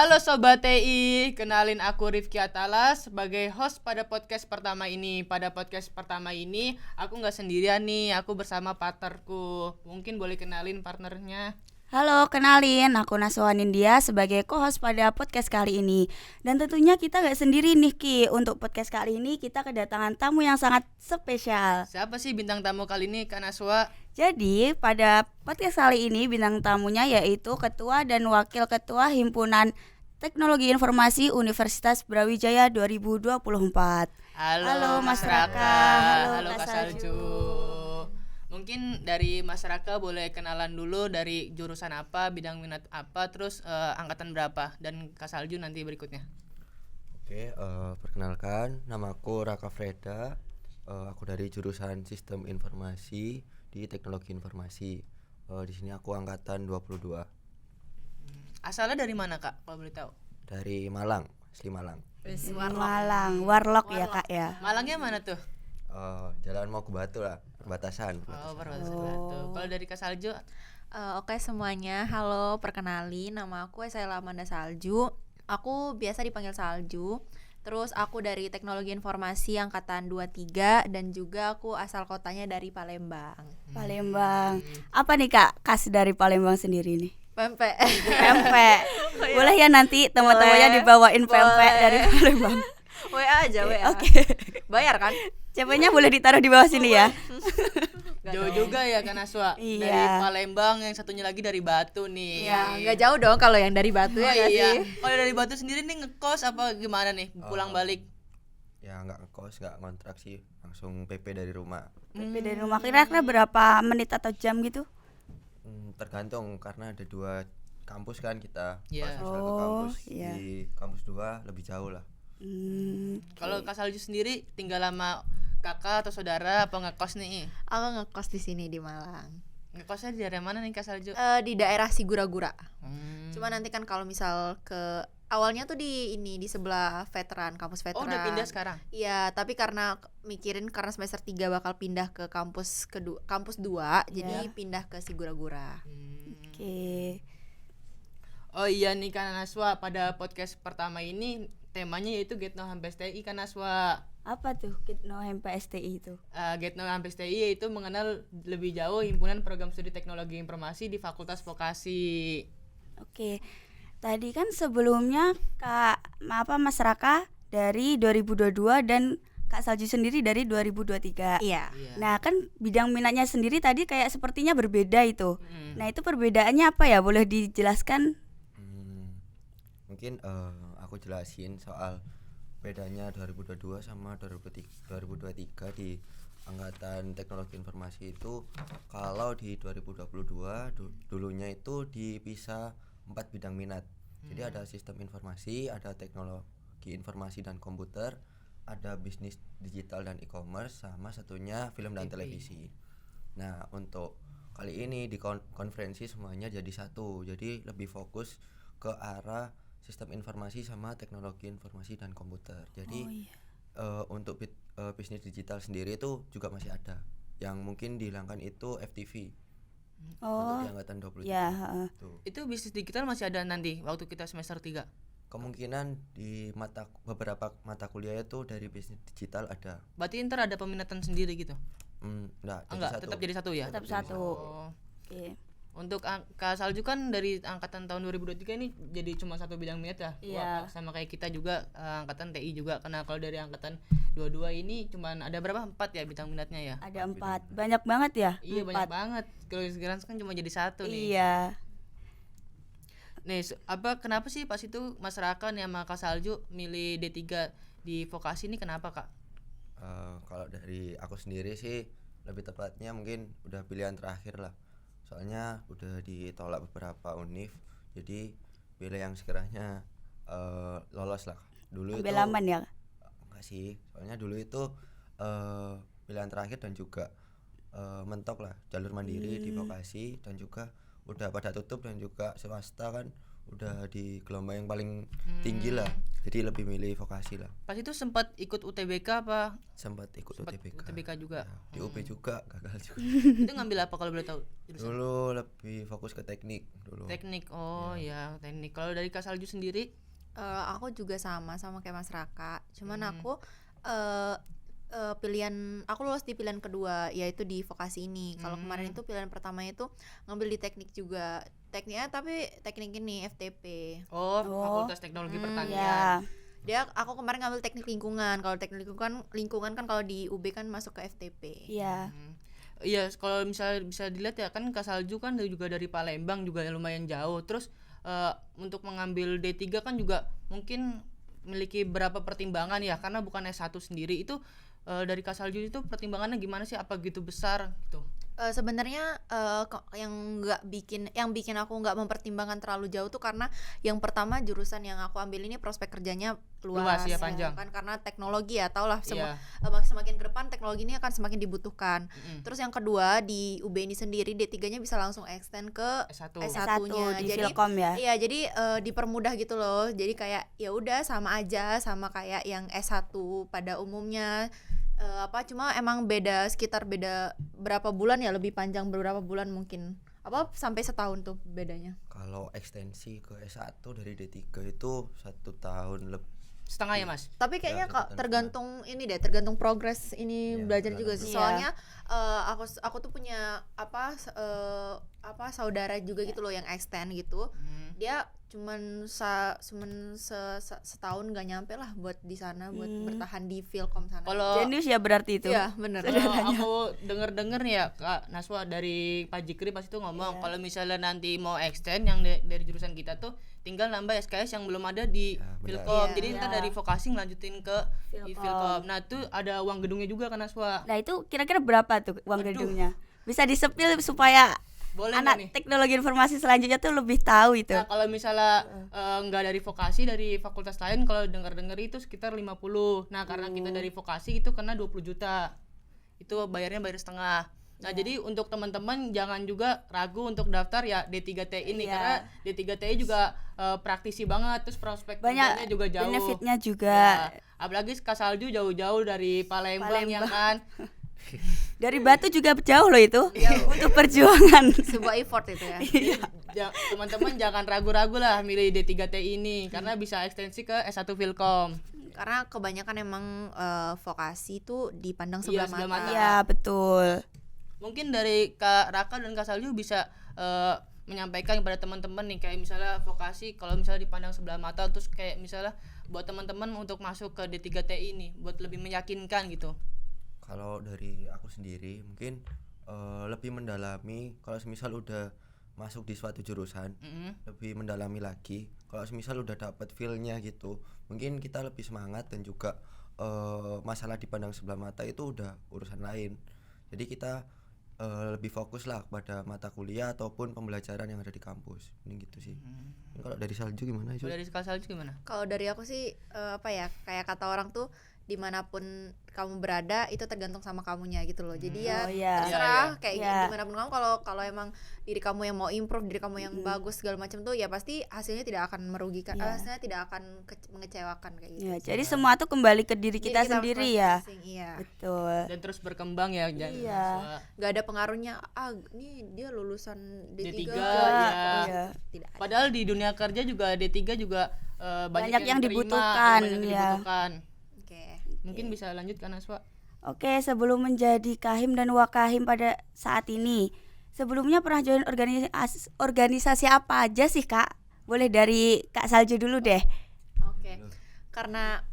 Halo Sobat TI, kenalin aku Rifki Atala sebagai host pada podcast pertama ini. Pada podcast pertama ini, aku nggak sendirian nih, aku bersama partnerku. Mungkin boleh kenalin partnernya. Halo, kenalin, aku Naswa Nindya sebagai co-host pada podcast kali ini. Dan tentunya kita gak sendiri nih Ki. Untuk podcast kali ini kita kedatangan tamu yang sangat spesial. Siapa sih bintang tamu kali ini, Kak Naswa? Jadi pada podcast kali ini bintang tamunya yaitu Ketua dan Wakil Ketua Himpunan Teknologi Informasi Universitas Brawijaya 2024. Halo Mas Raka. Raka. Halo Kak Salju. Mungkin dari Mas Raka boleh kenalan dulu dari jurusan apa, bidang minat apa, terus angkatan berapa, dan Kak Salju nanti berikutnya. Oke, perkenalkan, namaku Raka Freda. Aku dari jurusan Sistem Informasi di Teknologi Informasi. Di sini aku angkatan 22. Asalnya dari mana Kak, kalau boleh tahu? Dari Malang, asli Malang. Malang, Warlock ya Kak ya. Malangnya mana tuh? Jalan mau ke Batu lah, perbatasan. Oh, perbatasan Batu. Kalau dari Kak Salju? Oke semuanya, halo, perkenalin, nama aku Esaila Amanda Salju. Aku biasa dipanggil Salju. Terus aku dari Teknologi Informasi angkatan 23 dan juga aku asal kotanya dari Palembang. Palembang. Apa nih Kak khas dari Palembang sendiri nih? Pempek. Pempek. Boleh ya nanti teman-temannya dibawain pempek dari Palembang. WA aja, WA. Oke. Bayar kan? CP-nya boleh ditaruh di bawah sini ya. Jauh juga ya Kak Naswa. Iya. Dari Palembang, yang satunya lagi dari Batu nih. Ya, nggak jauh dong kalau yang dari Batu Oh ya nggak iya. sih? Kalau dari Batu sendiri nih ngekos apa gimana nih? Pulang balik? Ya nggak ngekos, nggak ngontrak sih, langsung PP dari rumah. PP dari rumah kira-kira berapa menit atau jam gitu? Tergantung karena ada 2 kampus kan kita. Iya. Pas misal ke Oh, kampus iya. di kampus 2 lebih jauh lah. Kalau Kak Salju sendiri tinggal sama kakak atau saudara apa ngekos nih? Aku ngekos di sini di Malang. Ngekosnya di daerah mana nih Kak Salju? Di daerah Sigura-gura. Hmm. Cuma nanti kan kalau misal ke awalnya tuh di sebelah veteran, kampus Oh, veteran. udah pindah sekarang? Iya, tapi karena mikirin karena semester 3 bakal pindah ke kampus 2, jadi pindah ke Sigura-gura. Oke. Oh iya nih Kak Naswa, pada podcast pertama ini temanya yaitu Get Know Hampers TI Kak Naswa. Apa tuh Kitno HMPSTI itu? Get Know Hampers TI yaitu mengenal lebih jauh himpunan program studi teknologi informasi di Fakultas Vokasi. Oke. Tadi kan sebelumnya Mas Raka dari 2022 dan Kak Salju sendiri dari 2023. Iya. Iya. Nah, kan bidang minatnya sendiri tadi kayak sepertinya berbeda itu. Nah, itu perbedaannya apa ya? Boleh dijelaskan? Mungkin aku jelasin soal bedanya 2022 sama 2023 di angkatan teknologi informasi itu. Kalau di 2022 dulunya itu dipisah 4 bidang minat. Jadi ada sistem informasi, ada teknologi informasi dan komputer, ada bisnis digital dan e-commerce, sama satunya film dan televisi. Nah, untuk kali ini di konferensi semuanya jadi satu. Jadi lebih fokus ke arah sistem informasi sama teknologi informasi dan komputer. Jadi untuk bisnis digital sendiri itu juga masih ada. Yang mungkin dihilangkan itu FTV. Untuk di angkatan 23. Ya, Itu bisnis digital masih ada nanti waktu kita semester 3. Kemungkinan di beberapa mata kuliah itu dari bisnis digital ada. Berarti ntar ada peminatan sendiri gitu? Enggak, Tetap jadi satu ya? tetap satu. Oh. Oke. Untuk Kak Salju kan dari angkatan tahun 2023 ini jadi cuma satu bidang minat ya. Iya. Wah, sama kayak kita juga angkatan TI juga. Karena kalau dari angkatan 22 ini cuman ada berapa? 4 ya bidang minatnya ya? Ada 4. Banyak banget ya? Iya, 4. banyak banget. Kalau sekarang kan cuma jadi satu nih. Iya. Nih, kenapa sih pas itu Mas Raka nih sama Kak Salju milih D3 di vokasi ini kenapa, Kak? Kalau dari aku sendiri sih lebih tepatnya mungkin udah pilihan terakhir lah. Soalnya udah ditolak beberapa univ, jadi pilih yang sekiranya lolos lah. Dulu Ambil itu aman ya? enggak sih, soalnya dulu itu pilihan terakhir dan juga mentok lah jalur mandiri di vokasi, dan juga udah pada tutup dan juga swasta kan udah di gelombang yang paling tinggi lah. Jadi lebih milih vokasi lah. Pas itu sempat ikut UTBK apa? Sempat ikut UTBK juga. Ya, di UP juga gagal juga. Itu ngambil apa kalau boleh tahu? Jurusan? Dulu lebih fokus ke teknik dulu. Teknik. Oh ya, teknik. Kalau dari Kak Salju sendiri? Aku juga sama kayak Mas Raka. Cuman aku pilihan aku lulus di pilihan kedua yaitu di vokasi ini. Kalau kemarin itu pilihan pertamanya itu ngambil di teknik juga. Tekniknya tapi teknik ini FTP. Oh, Fakultas Teknologi Pertanian. Ya. Aku kemarin ngambil teknik lingkungan. Kalau teknik lingkungan kan kalau di UB kan masuk ke FTP. Iya. Iya, kalau misalnya bisa dilihat ya kan Kak Salju kan juga dari Palembang juga lumayan jauh. Terus untuk mengambil D3 kan juga mungkin memiliki berapa pertimbangan ya, karena bukan S1 sendiri. Itu dari Kak Salju itu pertimbangannya gimana sih? Apa gitu besar gitu? Sebenarnya yang bikin aku nggak mempertimbangkan terlalu jauh tuh karena yang pertama jurusan yang aku ambil ini prospek kerjanya luas ya, panjang. Kan karena teknologi ya, tau lah Iya. semakin ke depan teknologi ini akan semakin dibutuhkan. Terus yang kedua di UB ini sendiri D3-nya bisa langsung extend ke S1. S1-nya. di Jadi Filkom ya. iya, jadi dipermudah gitu loh. Jadi kayak ya udah sama aja sama kayak yang S1 pada umumnya. Cuma emang beda berapa bulan ya, lebih panjang beberapa bulan mungkin sampai setahun tuh bedanya. Kalau ekstensi ke S1 dari D3 itu 1 tahun lebih. Setengah ya, Mas? Tapi kayaknya Ya, tergantung progres ini Iya, belajar juga sih. Iya. Soalnya aku tuh punya saudara juga gitu loh yang extend gitu. Dia cuman setahun nggak nyampe lah buat di sana, buat bertahan di Filkom sana. Kalau Jenius ya berarti itu. Iya bener. Kalau aku denger nih ya Kak Naswa dari Pak Jikri pas itu ngomong kalau misalnya nanti mau extend yang dari jurusan kita tuh tinggal nambah SKS yang belum ada di benar. Filkom. Iya. Jadi ntar dari vokasi ngelanjutin ke di Filkom. Nah, itu ada uang gedungnya juga kan Naswa. Nah, itu kira-kira berapa tuh uang gedungnya? Bisa disepil supaya Boleh anak nggak nih? teknologi informasi selanjutnya tuh lebih tahu itu. Nah, kalau misalnya nggak dari vokasi, dari fakultas lain kalau dengar-dengar itu sekitar 50. Nah, karena kita dari vokasi itu kena 20 juta. Itu bayarnya bayar setengah. Nah, jadi untuk teman-teman jangan juga ragu untuk daftar ya D3T ini karena D3T juga praktisi banget, terus prospek kerjanya Banyak juga jauh. benefitnya juga. Ya, apalagi Kak Salju jauh-jauh dari Palembang ya kan. Dari Batu juga jauh loh itu untuk perjuangan. Sebuah effort itu ya. Teman-teman jangan ragu-ragu lah milih D3T ini karena bisa ekstensi ke S1 Filkom. Karena kebanyakan emang vokasi itu dipandang sebelah sebelah mata. mata. Iya, betul. Mungkin dari Kak Raka dan Kak Salju bisa menyampaikan kepada teman-teman nih kayak misalnya vokasi kalau misalnya dipandang sebelah mata, terus kayak misalnya buat teman-teman untuk masuk ke D3T ini buat lebih meyakinkan gitu. Kalau dari aku sendiri mungkin lebih mendalami. Kalau semisal udah masuk di suatu jurusan lebih mendalami lagi. Kalau semisal udah dapat feel-nya gitu, mungkin kita lebih semangat dan juga masalah dipandang sebelah mata itu udah urusan lain. Jadi kita lebih fokus lah pada mata kuliah ataupun pembelajaran yang ada di kampus. Ini gitu sih. Kalau dari Salju gimana itu? Kalau dari Kak Salju gimana? Kalau dari aku sih kayak kata orang tuh dimanapun kamu berada itu tergantung sama kamunya gitu loh. Jadi ya terserah kayak dimanapun kamu, kalau emang diri kamu yang mau improve, diri kamu yang bagus segala macam tuh ya pasti hasilnya tidak akan merugikan, hasilnya tidak akan mengecewakan kayak gitu. Ya, jadi semua tuh kembali ke diri kita sendiri ya. Iya. Betul. Dan terus berkembang ya jangan Naswa. Gak ada pengaruhnya nih dia lulusan D3 ya. Tidak ada. Padahal di dunia kerja juga D3 juga banyak yang diterima, dibutuhkan, banyak yang ya. dibutuhkan. Oke. Mungkin bisa lanjut kan Naswa? Oke, sebelum menjadi Kahim dan Wakahim pada saat ini, sebelumnya pernah join organisasi apa aja sih Kak? Boleh dari Kak Salju dulu deh. Oke. Karena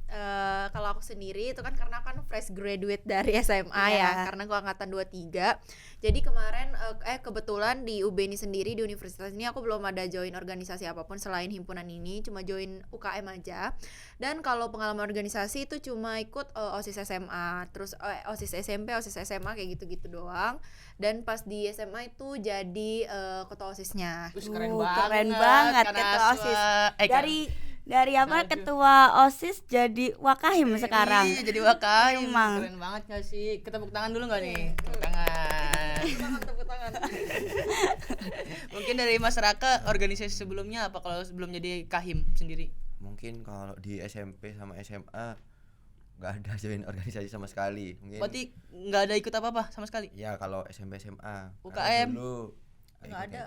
kalau aku sendiri itu kan karena kan fresh graduate dari SMA ya, karena gua angkatan 23. Jadi kemarin kebetulan di UB ini sendiri, di universitas ini aku belum ada join organisasi apapun selain himpunan ini, cuma join UKM aja. Dan kalau pengalaman organisasi itu cuma ikut OSIS SMA, terus OSIS SMP, OSIS SMA kayak gitu-gitu doang. Dan pas di SMA itu jadi ketua OSISnya. Terus keren Keren banget banget Kak ketua Naswa. OSIS. Dari Salju. apa ketua OSIS jadi Wakahim sekarang. Iya, jadi Wakahim. Emang. Keren banget gak sih? Kita tepuk tangan dulu gak nih? Tepuk tangan. Tepuk tangan. Mungkin dari Mas Raka organisasi sebelumnya apa kalau sebelum jadi Kahim sendiri? Mungkin kalau di SMP sama SMA nggak ada join organisasi sama sekali. Mungkin Berarti nggak ada ikut apa-apa sama sekali? ya kalau SMP SMA UKM? karena dulu Nggak ikut ada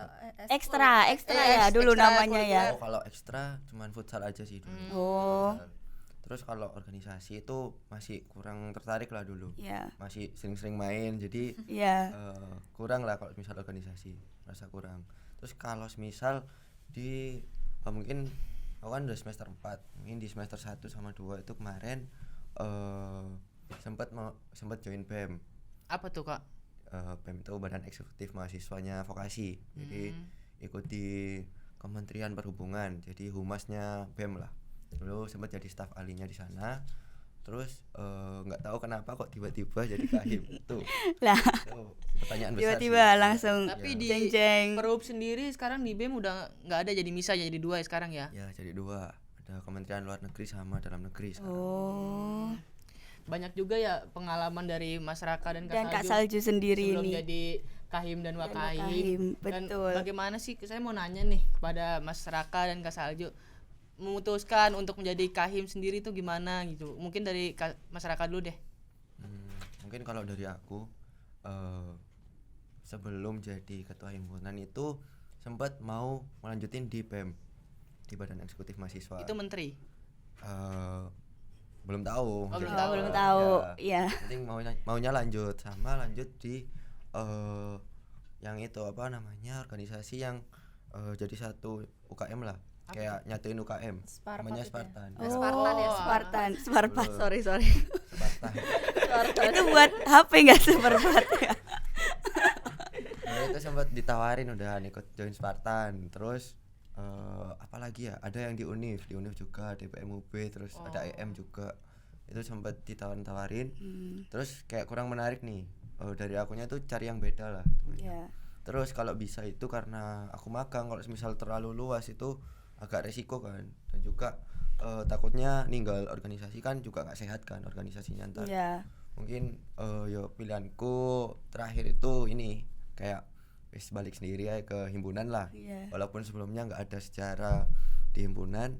Ekstra ya Eks- dulu ekstra namanya ya. Oh, kalau ekstra cuman futsal aja sih dulu. Oh. Futsal. Terus kalau organisasi itu masih kurang tertarik lah dulu. Ya. Masih sering-sering main jadi Ya. kurang lah kalau misal organisasi, merasa kurang. Terus kalau misal di mungkin aku kan udah semester 4, mungkin di semester 1 sama 2 itu kemarin sempat join BEM. Apa tuh Kak? BEM itu Badan Eksekutif Mahasiswanya Vokasi. Jadi ikut di Kementerian Perhubungan, jadi humasnya BEM lah. Dulu sempat jadi staf ahlinya di sana. Terus nggak tahu kenapa kok tiba-tiba jadi Kahim. Tuh. Lah, Pertanyaan besar. tiba-tiba sih. langsung Tapi Ya. di jeng-jeng. Perhub sendiri sekarang di BEM udah nggak ada, jadi MISA jadi 2 ya sekarang ya. Ya jadi 2. Ada Kementerian Luar Negeri sama Dalam Negeri sekarang. Oh. Banyak juga ya pengalaman dari Mas Raka dan Dan Kak Salju Salju sendiri sebelum ini. jadi Kahim dan Wakahim, Wakahim. Dan betul. bagaimana sih, saya mau nanya nih kepada Mas Raka dan Kak Salju, memutuskan untuk menjadi Kahim sendiri itu gimana gitu? Mungkin dari Mas Raka dulu deh. Mungkin kalau dari aku sebelum jadi ketua himpunan itu sempat mau melanjutin di BEM, di Badan Eksekutif Mahasiswa. Itu menteri. Belum tahu. Oh, jadi belum Oh, tahu. belum tahu. Ya. Ya. Penting maunya lanjut di yang itu apa namanya, organisasi yang jadi satu UKM lah. Kayak nyatuin UKM. Spartan Namanya itu ya? Spartan. Oh, Spartan ya, Spartan, Spartan. sorry Spartan. Itu buat HP enggak Spartan ya? Nah, itu sempat ditawarin udah ikut join Spartan. Terus apalagi ya, ada yang di Univ juga, di PMUB, terus ada EM juga. Itu sempat ditawarin. Terus kayak kurang menarik nih. Dari akunya tuh cari yang beda lah. Ya. Terus kalau bisa itu karena aku magang, kalau misal terlalu luas itu agak resiko kan. Dan juga takutnya ninggal organisasi kan juga nggak sehat kan organisasinya ntar. Ya. Mungkin yo pilihanku terakhir itu ini kayak wis balik sendiri ya ke himpunan lah. Iya. Walaupun sebelumnya nggak ada sejarah di himpunan,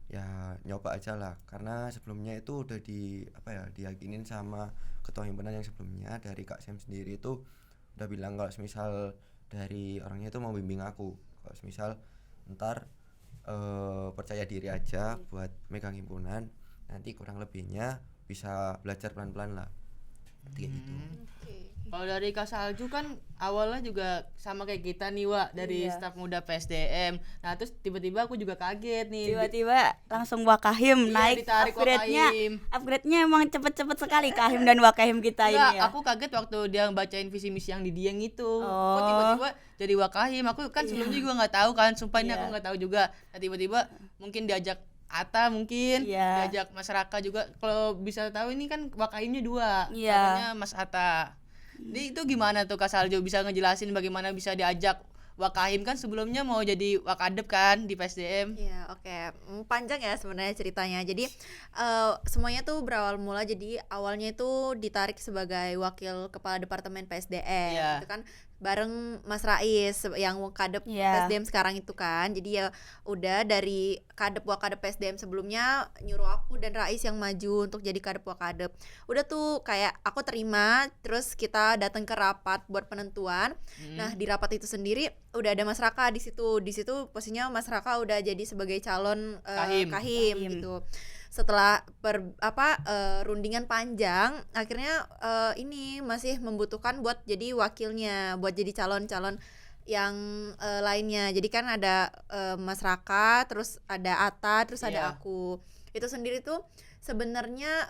ya nyoba aja lah. Karena sebelumnya itu udah diyakinin sama ketua himpunan yang sebelumnya dari Kak Sam sendiri itu udah bilang kalau semisal dari orangnya itu mau bimbing aku. Kalau semisal ntar percaya diri aja buat megang himpunan, nanti kurang lebihnya bisa belajar pelan-pelan lah. Kayak gitu. Kalau dari Kak Salju kan awalnya juga sama kayak kita nih Wak, dari Iya. staf muda PSDM. Nah terus tiba-tiba aku juga kaget nih. Tiba-tiba langsung Wakahim Iya, naik ditarik upgrade-nya. Wakahim. Upgrade-nya emang cepet-cepet sekali Kahim dan Wakahim kita Enggak, ini ya. aku kaget waktu dia bacain visi misi yang di Dieng itu. Oh. Kok tiba-tiba jadi Wakahim? Aku kan sebelumnya juga nggak tahu kan, sumpah ini Iya. aku nggak tahu juga. Nah tiba-tiba mungkin diajak Ata mungkin, Iya. diajak masyarakat juga. Kalau bisa tahu ini kan Wakahimnya 2, Iya. katanya Mas Ata. Jadi itu gimana tuh Kak Saljo bisa ngejelasin bagaimana bisa diajak Wakahim, kan sebelumnya mau jadi Wakadep kan di PSDM. Iya, oke. Panjang ya sebenarnya ceritanya. Jadi semuanya tuh berawal mula, jadi awalnya itu ditarik sebagai wakil kepala departemen PSDM. Iya. Itu kan bareng Mas Rais yang kadep Iya. PSDM sekarang itu kan. Jadi ya udah dari wakadep PSDM sebelumnya nyuruh aku dan Rais yang maju untuk jadi kadep wakadep. Udah tuh kayak aku terima, terus kita datang ke rapat buat penentuan. Nah, di rapat itu sendiri udah ada Mas Raka di situ. Di situ posisinya Mas Raka udah jadi sebagai calon kahim gitu. Setelah rundingan panjang, akhirnya ini masih membutuhkan buat jadi wakilnya, buat jadi calon-calon yang lainnya. Jadi kan ada Mas Raka, terus ada Ata, terus ada Iya. aku. Itu sendiri tuh sebenarnya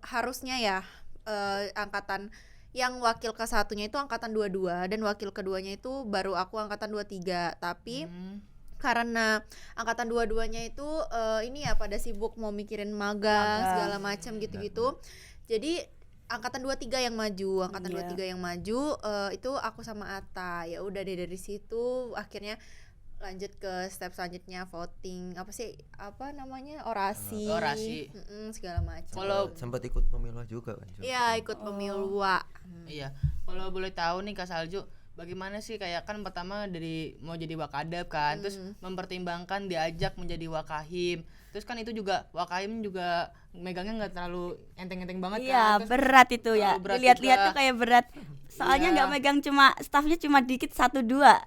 harusnya ya angkatan yang wakil ke-1-nya itu angkatan 22 dan wakil keduanya itu baru aku angkatan 23. Tapi karena angkatan 22-nya itu ini ya pada sibuk mau mikirin magang segala macam gitu-gitu. Jadi angkatan 23 yang maju, angkatan Iya. 23 yang maju itu aku sama Ata. Ya udah deh, dari situ akhirnya lanjut ke step selanjutnya, voting, orasi, Orasi. segala macam. Kalau sempat ikut pemilu juga kan. Iya, ikut pemilu. iya, kalau boleh tahu nih Kak Salju, bagaimana sih kayak kan pertama dari mau jadi wakadab kan, terus mempertimbangkan diajak menjadi wakahim, terus kan itu juga wakahim juga megangnya nggak terlalu enteng-enteng banget Iya, kan, terus berat itu ya. terlalu berat Dilihat-lihat juga. tuh kayak berat. Soalnya Iya. nggak megang cuma staffnya cuma dikit 1-2.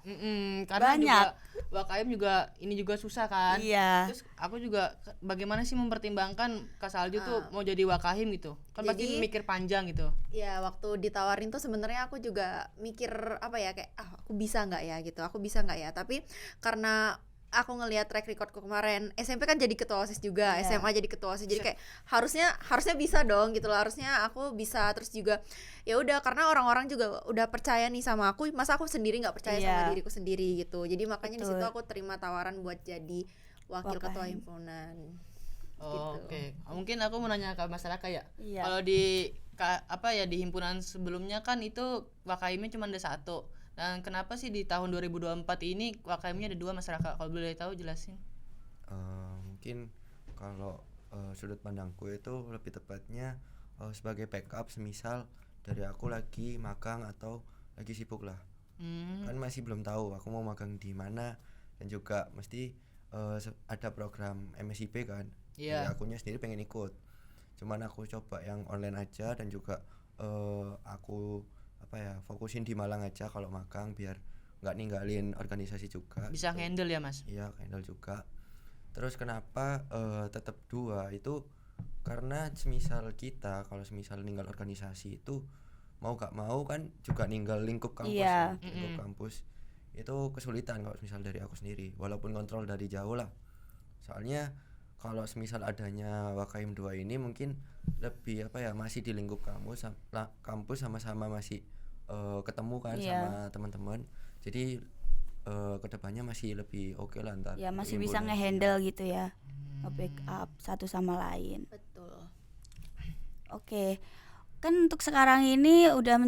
Karena Banyak. juga wakahim juga ini juga susah kan. Iya. Terus aku juga bagaimana sih mempertimbangkan Kak Salju tuh mau jadi wakahim gitu, kan pasti Jadi- mikir panjang gitu. Ya waktu ditawarin tuh sebenarnya aku juga mikir apa ya, kayak aku bisa nggak ya gitu, aku bisa nggak ya, tapi karena aku ngelihat track recordku kemarin, SMP kan jadi ketua OSIS juga, Iya. SMA jadi ketua OSIS, jadi kayak harusnya bisa dong gitu loh, harusnya aku bisa. Terus juga ya udah, karena orang-orang juga udah percaya nih sama aku, masa aku sendiri nggak percaya sama Iya. diriku sendiri gitu. Jadi makanya di situ Betul. aku terima tawaran buat jadi wakil ketua Wakahim. himpunan. Oh, Gitu. Oke, mungkin aku mau nanya ke masyarakat ya. Iya. Kalau di di himpunan sebelumnya kan itu wakahimnya cuma ada satu. Dan kenapa sih di tahun 2024 ini wakahimnya ada 2 masyarakat? Kalau boleh tahu jelasin. Mungkin kalau sudut pandangku itu lebih tepatnya sebagai backup, semisal dari aku lagi magang atau lagi sibuk lah, kan masih belum tahu aku mau magang di mana, dan juga mesti ada program MSIP kan. Iya. Jadi akunya sendiri pengen ikut, cuman aku coba yang online aja, dan juga aku fokusin di Malang aja kalau magang, biar nggak ninggalin organisasi juga. Bisa handle ya, Mas? Iya, handle juga. Terus kenapa tetap 2 itu, karena semisal kita kalau semisal ninggal organisasi itu mau gak mau kan juga ninggal lingkup kampus. Iya. Kan. Lingkup kampus itu kesulitan kalau semisal dari aku sendiri, walaupun kontrol dari jauh lah. Soalnya kalau semisal adanya Wakahim 2 ini mungkin lebih masih di lingkup kampus, kampus sama-sama masih ketemu kan Iya. sama teman-teman. Jadi kedepannya masih lebih oke lah ntar. Ya masih untuk bisa himpunan. ngehandle gitu ya. Nge-backup satu sama lain. Betul. Oke. Kan untuk sekarang ini udah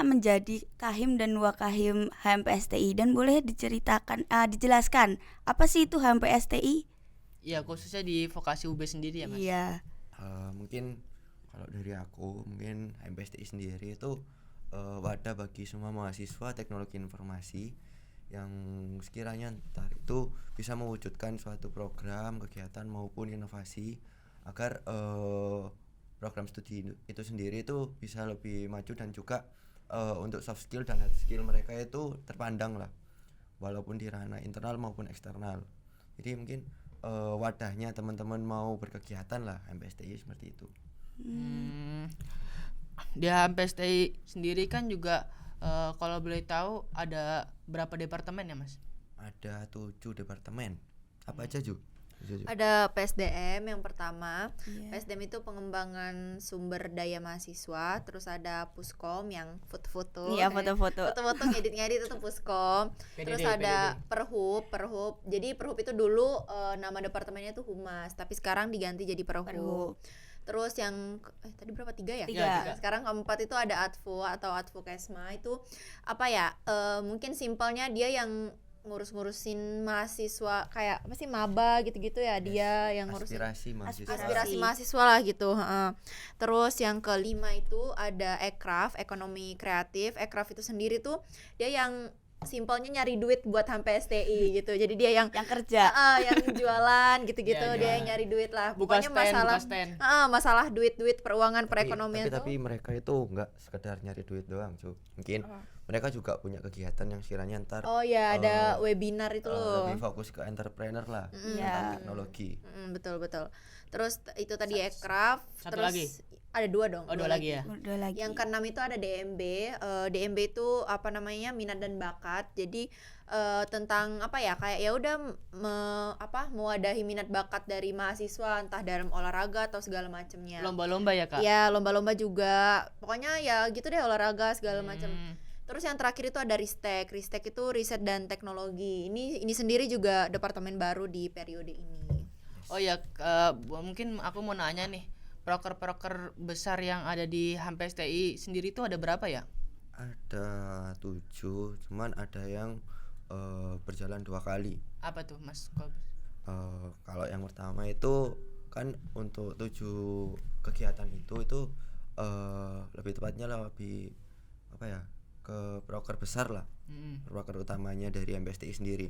menjadi kahim dan wakahim HMPSTI, dan boleh dijelaskan apa sih itu HMPSTI? Iya, khususnya di vokasi UB sendiri ya, Mas. Iya. Mungkin kalau dari aku, mungkin HMPSTI sendiri itu wadah bagi semua mahasiswa teknologi informasi yang sekiranya ntar itu bisa mewujudkan suatu program, kegiatan maupun inovasi agar program studi itu sendiri itu bisa lebih maju, dan juga untuk soft skill dan hard skill mereka itu terpandang lah, walaupun di ranah internal maupun eksternal. Jadi mungkin wadahnya teman-teman mau berkegiatan lah HMPSTI seperti itu. Di HMPSTI sendiri kan juga kalau boleh tahu ada berapa departemen ya, Mas? Ada 7 departemen. Apa aja Ju? Ada PSDM yang pertama. Iya. PSDM itu pengembangan sumber daya mahasiswa. Terus ada Puskom yang foto-foto. Iya, foto-foto. Foto-foto ngedit-ngedit itu Puskom. Terus ada Perhub. Jadi Perhub itu dulu nama departemennya itu Humas, tapi sekarang diganti jadi Perhub. Perhub. Terus yang tadi berapa, 3 ya? Tiga. Ya, 3. Sekarang keempat itu ada Advo atau Advokesma. Itu mungkin simpelnya dia yang ngurus-ngurusin mahasiswa, kayak apa sih, maba gitu-gitu ya, dia yang ngurusin aspirasi mahasiswa lah gitu. Terus yang kelima itu ada Ekraf, ekonomi kreatif. Ekraf itu sendiri tuh dia yang simpelnya nyari duit buat HMPSTI gitu. Jadi dia yang kerja. yang jualan gitu-gitu. Iya, Dia iya. yang nyari duit lah. Buka Pokoknya stand. masalah duit peruangan perekonomian tapi tuh. mereka itu enggak sekedar nyari duit doang, Cu. Mungkin mereka juga punya kegiatan yang sekiranya ntar Oh ya, ada webinar itu loh. lebih fokus ke entrepreneur lah, Iya. tentang teknologi. Betul. Terus itu tadi Ekraf. Satu Terus lagi? ada 2 dong. Oh, 2 lagi ya. Udah lagi. Yang keenam itu ada DMB. DMB itu minat dan bakat. Jadi tentang kayak ya udah mewadahi minat bakat dari mahasiswa, entah dalam olahraga atau segala macamnya. Lomba-lomba ya, Kak? Ya, lomba-lomba juga. Pokoknya ya gitu deh, olahraga segala macam. Terus yang terakhir itu ada Ristek. Ristek itu riset dan teknologi. Ini sendiri juga departemen baru di periode ini. Oh ya, mungkin aku mau nanya nih, proker-proker besar yang ada di HMPSTI sendiri itu ada berapa ya? Ada 7, cuman ada yang berjalan 2 kali. Apa tuh, Mas? Kalau yang pertama itu kan untuk 7 kegiatan itu lebih tepatnya lebih ke proker besar lah. Merupakan utamanya dari MPSTI sendiri.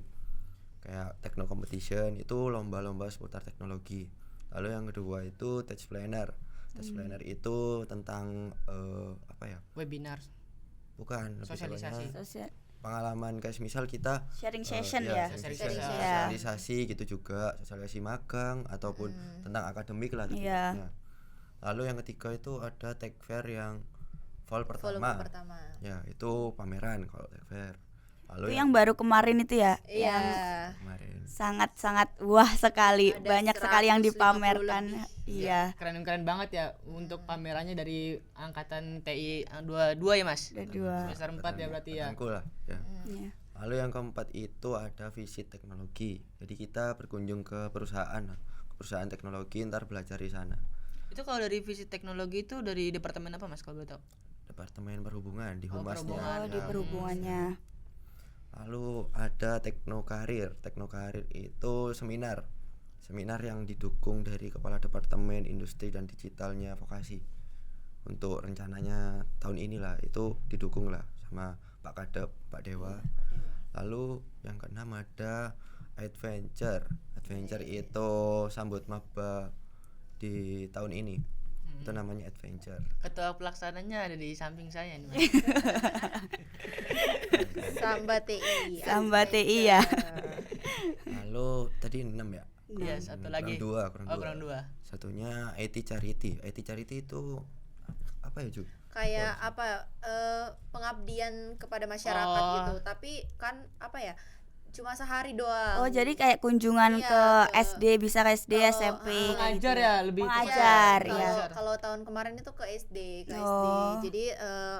Kayak Techno Competition itu lomba-lomba seputar teknologi. Lalu yang kedua itu Tech Planner. Tech Planner itu tentang apa ya? Webinar, Bukan, lebih sosialisasi. tepatnya pengalaman kayak misal kita Sharing session ya, ya. sharing Sharing session. session. sosialisasi gitu juga, sosialisasi magang ataupun tentang akademik lah gitu. Iya. Nah, lalu yang ketiga itu ada Tech Fair yang fall Volume pertama. pertama. Ya, itu pameran kalau Tech Fair. Lalu Itu yang baru kemarin itu ya. Iya. kemarin sangat-sangat wah sekali, Ada banyak sekali yang 150 dipamerkan. lebih. Iya. Keren-keren banget ya untuk pamerannya dari angkatan TI 22 ya Mas. Ada dua. Semester 4 ya berarti ya. angkatku lah, ya. Iya. Lalu yang keempat itu ada visit teknologi. Jadi kita berkunjung ke perusahaan teknologi, ntar belajar di sana. Itu kalau dari visi teknologi itu dari departemen apa Mas kalau boleh tahu? Departemen Perhubungan di Humasnya. Perhubungan. Oh, di perhubungannya. Lalu ada Teknokarir. Teknokarir itu seminar yang didukung dari Kepala Departemen Industri dan Digitalnya Vokasi. Untuk rencananya tahun inilah itu didukung lah sama Pak Kadep, Pak Dewa. Lalu yang keenam ada Adventure. Adventure itu sambut maba di tahun ini. Itu namanya Adventure. Ketua pelaksananya ada di samping saya nih Mas. Samba TI. Samba TI ya. Lalu tadi 6 ya. Iya, satu lagi. Kurang Oh, dua. kurang 2. Satunya IT Charity. IT Charity itu apa ya, Ju? Kayak apa pengabdian kepada masyarakat Oh. gitu. Tapi kan apa ya? Cuma sehari doang. Oh, jadi kayak kunjungan Iya, ke ke- SD, bisa ke SD, Kalau, SMP kayak Mengajar gitu. ya lebih Mengajar, Kalau- ya. Kalau tahun kemarin itu ke SD, Oh. Jadi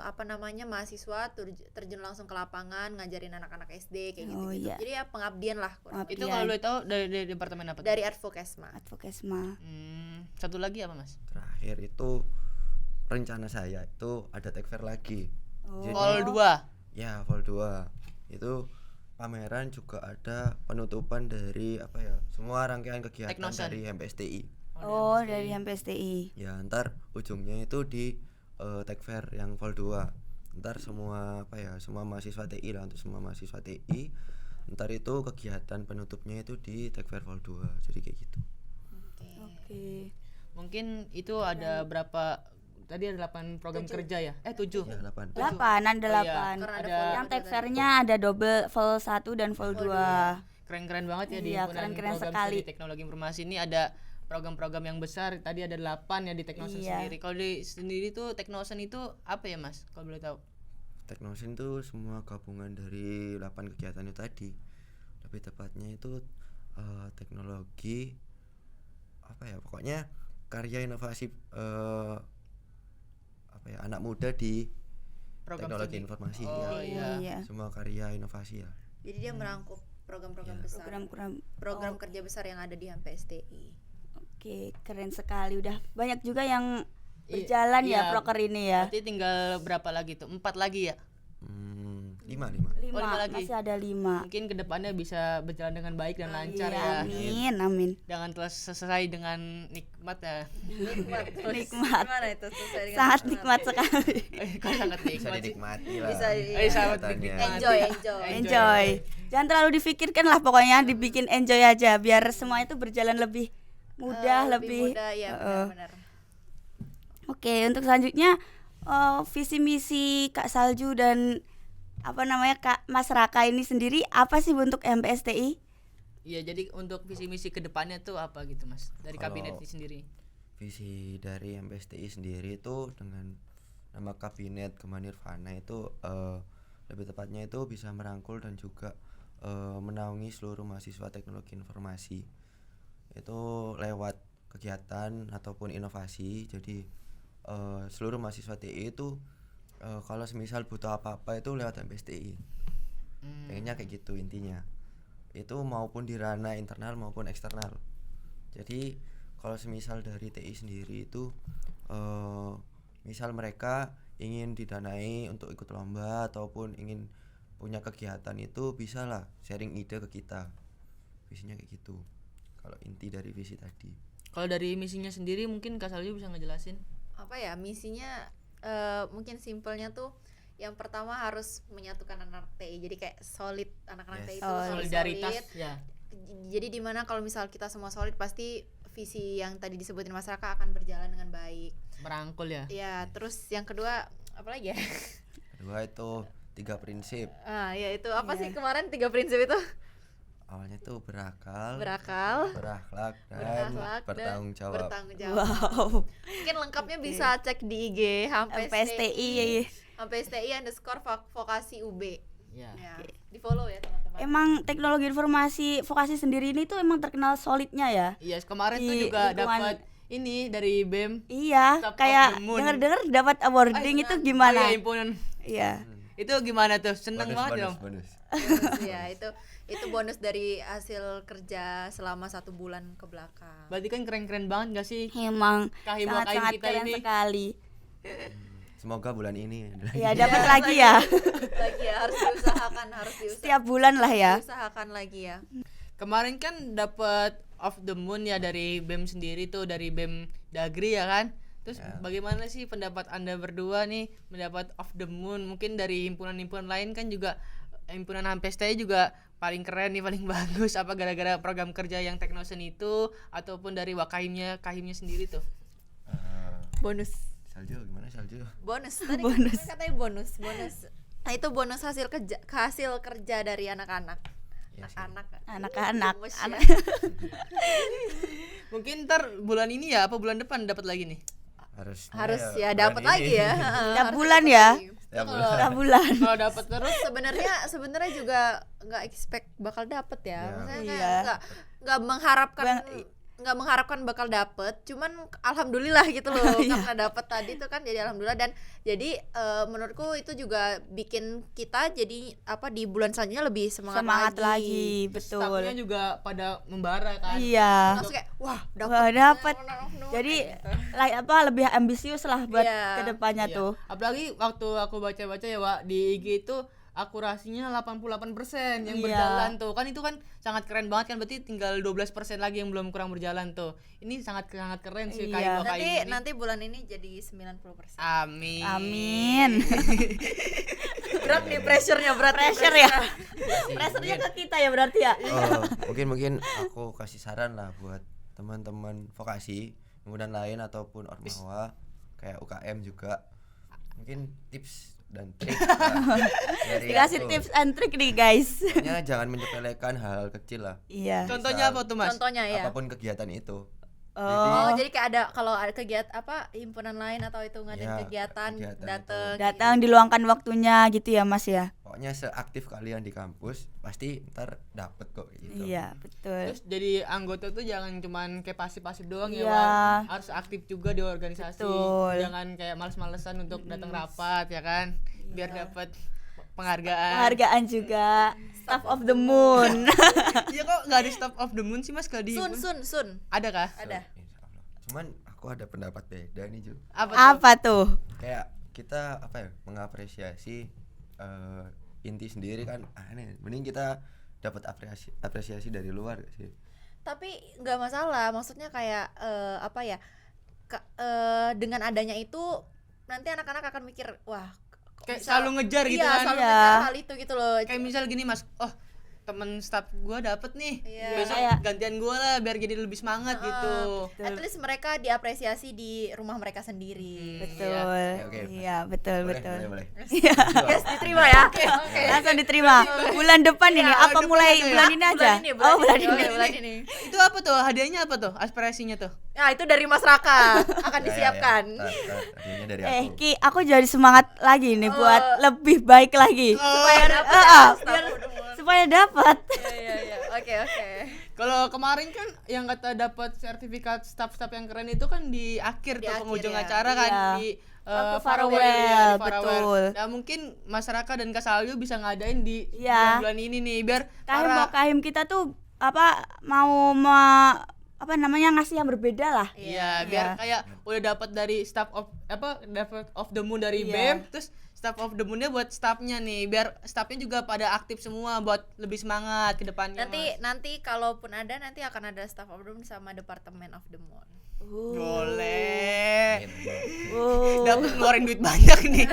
apa namanya mahasiswa terjun langsung ke lapangan ngajarin anak-anak SD kayak gitu. Oh, iya. Jadi ya pengabdian lah kurang Pengabdian. Itu kalau boleh tahu dari departemen apa tuh? dari Advokesma. Advokesma. Satu lagi apa Mas? Terakhir itu rencana saya itu ada Tech Fair lagi. Oh. Jadi Vol 2. ya Vol 2 itu pameran juga ada penutupan dari apa ya, semua rangkaian kegiatan Teknosen. dari MPSTI. Oh, dari MPSTI. Ya ntar ujungnya itu di Tech Fair yang Vol 2. Ntar semua apa ya, semua mahasiswa TI lah, untuk semua mahasiswa TI. Ntar itu kegiatan penutupnya itu di Tech Fair Vol 2. Jadi kayak gitu. Oke. Mungkin itu ada berapa tadi ada 8 program kerja ya? 7. Ya 8. 8, ada 8. Karena ada Ada volume Yang juga tech tadi. fair-nya ada double vol 1 dan vol 2. Keren-keren banget ya di Iya, himpunan keren-keren program sekali. studi teknologi informasi ini ada program-program yang besar. Tadi ada 8 ya di Teknosen Iya. sendiri. Kalau di sendiri tuh Teknosen itu apa ya Mas? Kalau boleh tahu? Teknosen itu semua gabungan dari 8 kegiatan itu tadi. Lebih tepatnya itu teknologi apa ya, pokoknya karya inovasi apa ya, anak muda di Program teknologi studi. informasi. Oh, ya. iya. Iya. Semua karya inovasi ya. Jadi dia merangkup program-program Iya. besar. Program Kerja besar yang ada di MPSTI. Oke, keren sekali. Udah banyak juga yang Iya, berjalan ya iya. proker ini ya. Berarti tinggal berapa lagi tuh? 4 lagi ya? 5. 5, lagi. masih ada 5. Mungkin kedepannya bisa berjalan dengan baik dan lancar ya. Amin, amin. Jangan telah selesai dengan nikmat ya. Nikmat. Nikmat. Gimana itu selesai dengan Sangat nikmat sekali. Kok sangat Bisa nikmat sih? dinikmati lah. Bisa di- Sangat kegiatannya. nikmat. enjoy. Enjoy. Jangan terlalu difikirkan lah, pokoknya dibikin enjoy aja biar semua itu berjalan lebih mudah, lebih. mudah ya Heeh. benar-benar. Oke, untuk selanjutnya visi misi Kak Salju dan apa namanya Kak Mas Raka ini sendiri apa sih bentuk MPSTI? Iya, jadi untuk visi misi kedepannya tuh apa gitu Mas? Dari Kalau- kabinet ini sendiri. Visi dari MPSTI sendiri itu dengan nama Kabinet Kemanirvana itu lebih tepatnya itu bisa merangkul dan juga menaungi seluruh mahasiswa teknologi informasi itu lewat kegiatan ataupun inovasi. Jadi seluruh mahasiswa TI itu kalau semisal butuh apa-apa itu lewat MPSTI. Pengennya kayak gitu intinya. Itu maupun di ranah internal maupun eksternal. Jadi kalau semisal dari TI sendiri itu misal mereka ingin didanai untuk ikut lomba ataupun ingin punya kegiatan itu bisa lah sharing ide ke kita. Visinya kayak gitu. Kalau inti dari visi tadi. Kalau dari misinya sendiri mungkin Kak Salju bisa ngejelasin. Apa ya misinya mungkin simpelnya tuh Yang pertama harus menyatukan anak TI. Jadi kayak solid, anak-anak TI itu solidaritas solid. ya. Jadi dimana kalau misal kita semua solid, pasti visi yang tadi disebutin masyarakat akan berjalan dengan baik. Merangkul ya. Ya, terus yang kedua apa lagi ya? Kedua itu 3 prinsip. Ya itu apa sih kemarin 3 prinsip itu? Awalnya tuh berakal, Berakal, berakhlak, dan berakhlak, bertanggung dan jawab. bertanggung jawab. Wow. Mungkin lengkapnya bisa cek di IG HMPSTI. _STI_vokasi UB. Ya. Ya, di follow ya teman-teman. Emang teknologi informasi vokasi sendiri ini tuh emang terkenal solidnya ya. Iya, kemarin tuh Di juga lingkungan- dapat ini dari BEM. Iya, Top of kayak the moon. dengar-dengar dapat awarding itu gimana? Oh, iya, himpunan. Iya. Itu gimana tuh? Seneng banget dong. bonus. Bonus, ya, itu bonus dari hasil kerja selama 1 bulan ke belakang. Berarti kan keren-keren banget gak sih? Emang Kahim sangat-sangat kita keren ini. sekali. Semoga bulan ini Ya dapat lagi ya. Lagi ya, harus diusahakan, Setiap bulan lah ya. diusahakan lagi ya. Kemarin kan dapat of the moon ya dari BEM sendiri tuh, dari BEM Dagri ya kan. Terus bagaimana sih pendapat Anda berdua nih mendapat of the moon? Mungkin dari himpunan-himpunan lain kan juga, himpunan HMPSTI juga paling keren nih, paling bagus. Apa gara-gara program kerja yang Teknosen itu ataupun dari wakahimnya sendiri tuh? Bonus. Salju gimana Salju? Bonus. Tadi Bonus. kan katanya bonus. Nah, itu bonus hasil kerja dari anak-anak. Iya sih. Anak-anak. Gemes ya. Anak- Mungkin ntar bulan ini ya, apa bulan depan dapat lagi nih? Harus ya bulan dapat ini. lagi ya. Setiap Harus bulan dapat ya. lagi. Setiap Kalau- bulan. Setiap bulan. Kalau dapat terus sebenarnya juga nggak expect bakal dapet ya. Iya. Maksudnya Iya. kayak nggak mengharapkan bakal dapet, cuman alhamdulillah gitu loh. Karena dapet tadi tuh kan jadi alhamdulillah. Dan jadi menurutku itu juga bikin kita jadi di bulan selanjutnya lebih semangat Lagi, betul. staffnya juga pada membara kan. Iya. Langsung kayak wah Wah, dapat. Jadi lebih ambisius lah buat Iya. kedepannya Iya. tuh. Apalagi waktu aku baca-baca ya Wak, di IG itu akurasinya 88% yang Iya. berjalan tuh. Kan itu kan sangat keren banget kan, berarti tinggal 12% lagi yang belum kurang berjalan tuh. Ini sangat keren sih Iya. nanti bulan ini jadi 90%. Amin. Amin. Berat nih pressure-nya, berat nih Pressure ya. Pressure-nya ke kita ya berarti ya. Oh, mungkin aku kasih saran lah buat teman-teman vokasi, himpunan lain ataupun ormawa kayak UKM juga. Mungkin tips dan trik dari Dikasih aku. tips and trick nih guys. Pokoknya jangan menyepelekan hal kecil lah. Iya. Contohnya apa tuh Mas? Contohnya ya. Apapun kegiatan itu. Oh, jadi kayak kalau ada kegiatan himpunan lain atau itu ngadain Ya, kegiatan kegiatan datang. Datang diluangkan waktunya gitu ya Mas ya. Pokoknya seaktif kalian di kampus pasti ntar dapet kok gitu. Iya, betul. Terus jadi anggota tuh jangan cuman kayak pasif-pasif doang ya, Iya. Wak. Harus aktif juga di organisasi. Betul. Jangan kayak males-malesan untuk datang rapat ya kan, biar dapat penghargaan. Penghargaan juga. Staff of the Moon. Iya, kok nggak ada staff of the moon sih Mas kalau di Sun. Ada kah? Ada. Insya Allah. Cuman aku ada pendapat beda nih Ju. Apa tuh? Kayak kita mengapresiasi inti sendiri kan aneh. Mending kita dapat apresiasi dari luar gak sih? Tapi nggak masalah, maksudnya kayak dengan adanya itu nanti anak-anak akan mikir wah Kayak bisa- selalu ngejar gitu iya, kan. selalu Iya. ngejar hal itu gitu loh. Kayak misal gini Mas, oh temen staff gua dapet nih, Iya. besok Kayak- gantian gua lah biar jadi lebih semangat gitu. At least mereka diapresiasi di rumah mereka sendiri. Betul. Oke. Iya, betul, Boleh, betul. boleh. Yes, diterima ya. Langsung diterima. Bulan depan ini Iya, apa depan mulai aja ya. bulan ini aja? Oh, bulan ini. bulan ini. Itu apa tuh? Hadiahnya apa tuh? Aspirasinya tuh? Nah, itu dari masyarakat akan disiapkan. Tadinya dari aku. Ki, aku jadi semangat lagi nih buat lebih baik lagi. Supaya dapat Supaya dapat. Iya. Oke. Kalau kemarin kan yang kata dapat sertifikat staff-staff yang keren itu kan di akhir Di tuh akhir penghujung ya. acara kan Iya. di Waktu farewell, farewell, ya, di farewell. betul. Nah mungkin masyarakat dan Kak Salju bisa ngadain di Iya. bulan ini nih biar Kahim kita tuh ngasih yang berbeda lah. Iya, biar kayak udah dapat dari staff of the moon dari Iya. BEM, terus staff of the moon-nya buat staffnya nih, biar staffnya juga pada aktif semua buat lebih semangat ke depannya. Nanti kalaupun ada nanti akan ada staff of the moon sama departemen of the moon. Boleh. Oh. Dapat ngeluarin duit banyak nih.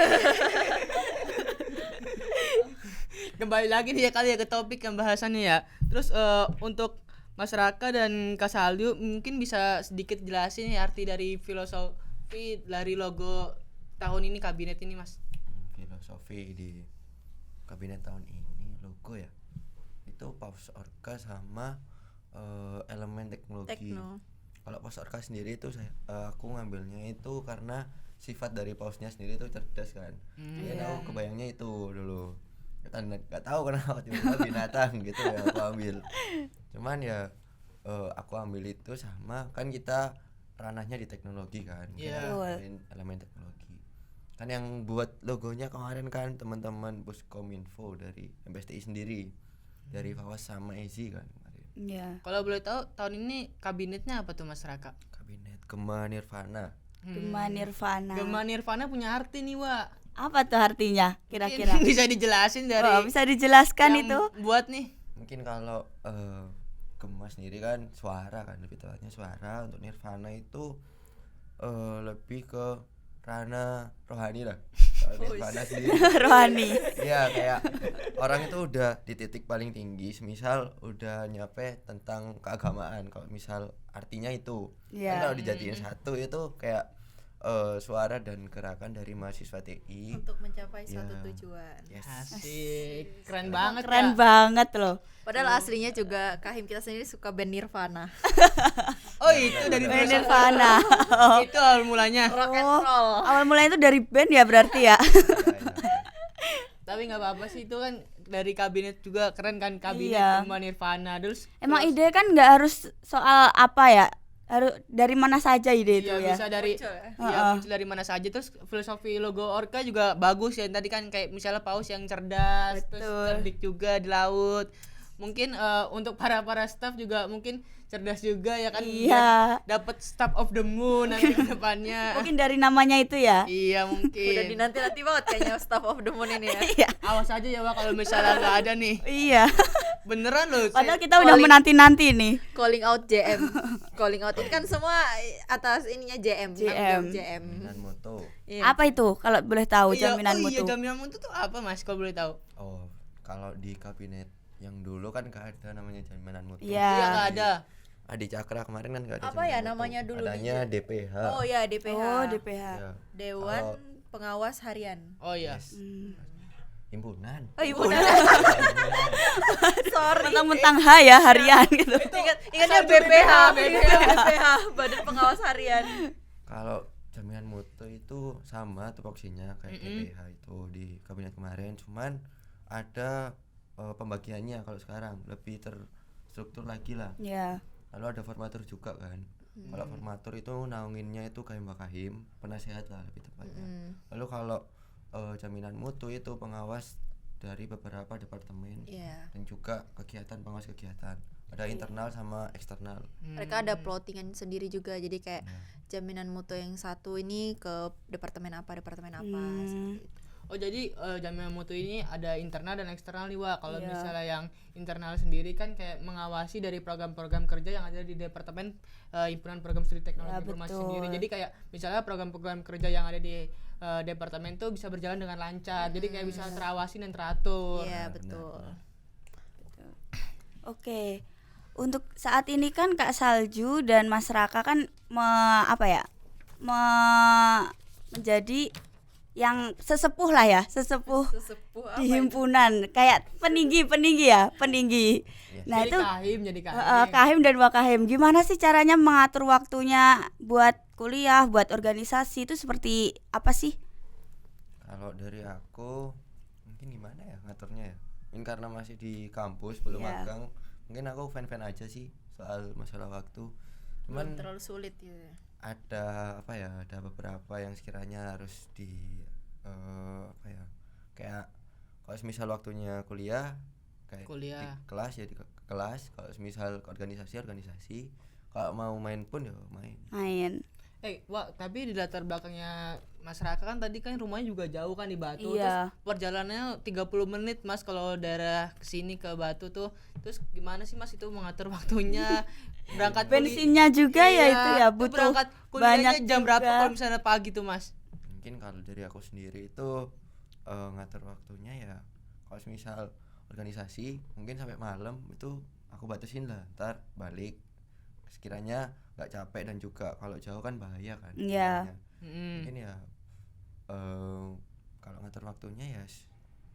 kembali lagi nih ya kali ya ke topik pembahasannya ya. Terus untuk masyarakat dan Kak Salju mungkin bisa sedikit jelasin ya arti dari filosofi dari logo tahun ini kabinet ini Mas. Filosofi di kabinet tahun ini logo ya. Itu Paus Orka sama elemen teknologi. Kalau Paus Orka sendiri itu aku ngambilnya itu karena sifat dari pausnya sendiri itu cerdas kan. Jadi aku kebayangnya itu dulu. Kita nggak tahu kenapa tiba-tiba binatang gitu ya aku ambil. Cuman ya aku ambil itu sama kan kita ranahnya di teknologi kan. Iya. Elemen teknologi. Kan yang buat logonya kemarin kan teman-teman Puskominfo dari MPSTI sendiri. Dari Fawas sama Ezi kan kemarin. Iya. Kalau boleh tahu tahun ini kabinetnya apa tuh Mas Raka? Kabinet Gema Nirvana. Gema Nirvana. Gema Nirvana punya arti nih, Wak. Apa tuh artinya kira-kira? Bisa dijelasin dari Bisa dijelaskan yang itu? buat nih. Mungkin kalau Gema sendiri kan suara kan, lebih tepatnya suara. Untuk Nirvana itu lebih ke ranah rohani lah. Kalau Nirvana sendiri Rohani. iya kayak orang itu udah di titik paling tinggi, semisal udah nyampe tentang keagamaan. Kalau misal artinya itu Iya. kan kalau dijadiin satu itu kayak suara dan gerakan dari mahasiswa TI Untuk mencapai Ya. suatu tujuan. yes. Asik. Keren banget Keren ya. banget loh. Padahal aslinya juga Kahim kita sendiri suka band Nirvana. Oh, itu dari Band filosofi. Nirvana. Itu awal mulanya. Rock and roll. Awal mulanya itu dari band ya berarti ya. Tapi nggak apa-apa sih, itu kan dari kabinet juga keren kan, kabinet Iya. Gema Nirvana. Terus Emang ide kan nggak harus soal apa ya? Harus dari mana saja ide itu iya, ya. bisa dari Muncul ya? iya, muncul dari mana saja. Terus filosofi logo Orca juga bagus ya. Tadi kan kayak misalnya paus yang cerdas, terus Betul. cerdik juga di laut. Mungkin untuk para staff juga mungkin cerdas juga ya kan. Iya. Dapat staff of the moon nanti ke depannya. Mungkin dari namanya itu ya. Iya Udah mungkin. dinanti-nanti banget kayaknya Staff of the Moon ini ya. Iya. Awas aja ya Wak kalau misalnya nggak ada nih. Iya. Beneran loh. Padahal kita udah menanti-nanti nih. Calling out JM. Calling out ini kan semua atas ininya JM. tanggung jawab JM. Dan moto Iya. Apa itu kalau boleh tahu jaminan Iya, mutu? jaminan mutu tuh apa Mas kalau boleh tahu? kalau di kabinet yang dulu kan gak ada namanya jaminan mutu. Iya. Iya nggak ada. Adi Cakra kemarin kan gak ada Apa ya jaminan mutu. namanya dulu di adanya DPH. Oh ya DPH. Oh, DPH. Ya. Dewan Kalau- Pengawas Harian. Oh iya. Yes. Himpunan. Oh ibu Sorry. Mentang-mentang H ya harian gitu. Ingatnya BPH, BPH, Badan Pengawas Harian. Kalau jaminan mutu itu sama tupoksinya kayak DPH itu di kabinet kemarin, cuman ada pembagiannya. Kalau sekarang lebih terstruktur lagi lah. Ya. Lalu ada formatur juga kan. Kalau formatur itu naunginnya itu Kahim Wakahim, penasehat lah lebih tepatnya. Lalu kalau jaminan mutu itu pengawas dari beberapa departemen Iya. dan juga kegiatan, pengawas kegiatan. Ada internal sama eksternal. Mereka ada plottingan sendiri juga. Jadi kayak jaminan mutu yang satu ini ke departemen apa seperti itu. Oh jadi jaminan mutu ini ada internal dan eksternal nih Wak. Kalau Iya. misalnya yang internal sendiri kan kayak mengawasi dari program-program kerja yang ada di departemen himpunan program studi teknologi Ya, informasi betul. sendiri. Jadi kayak misalnya program-program kerja yang ada di departemen tuh bisa berjalan dengan lancar. Jadi kayak bisa terawasi dan teratur. Iya, Benar, betul. Oke. Untuk saat ini kan Kak Salju dan Mas Raka kan menjadi yang sesepuh lah ya, sesepuh Sesepuh apa di itu? himpunan, kayak peninggi ya, peninggi. Nah, Jadi itu kahim, jadi kahim. Kahim dan Wakahim, gimana sih caranya mengatur waktunya buat kuliah, buat organisasi itu seperti apa sih? Kalau dari aku mungkin gimana ya ngaturnya ya? Mungkin karena masih di kampus belum Iya. magang, mungkin aku fan-fan aja sih soal masalah waktu. Belum Cuman terlalu sulit gitu ya. ada ada beberapa yang sekiranya harus di kayak kalau misal waktunya kuliah kayak Kuliah. di kelas ya di kelas, kalau misal ke organisasi, kalau mau main pun ya main. Main. Wak, tapi di latar belakangnya masyarakat kan tadi kan rumahnya juga jauh kan di Batu. Iya. Terus perjalanannya 30 menit Mas kalau daerah kesini ke Batu tuh. Terus gimana sih Mas itu mengatur waktunya? Berangkat Bensinnya juga ya itu ya, Itu butuh berangkat kuliahnya banyak jam berapa juga. kalau misalnya pagi tuh Mas? Mungkin kalau dari aku sendiri itu ngatur waktunya ya kalau misal organisasi mungkin sampai malam itu aku batasin lah, ntar balik sekiranya nggak capek, dan juga kalau jauh kan bahaya kan. Iya. Makanya Mm-mm. mungkin ya kalau ngatur waktunya ya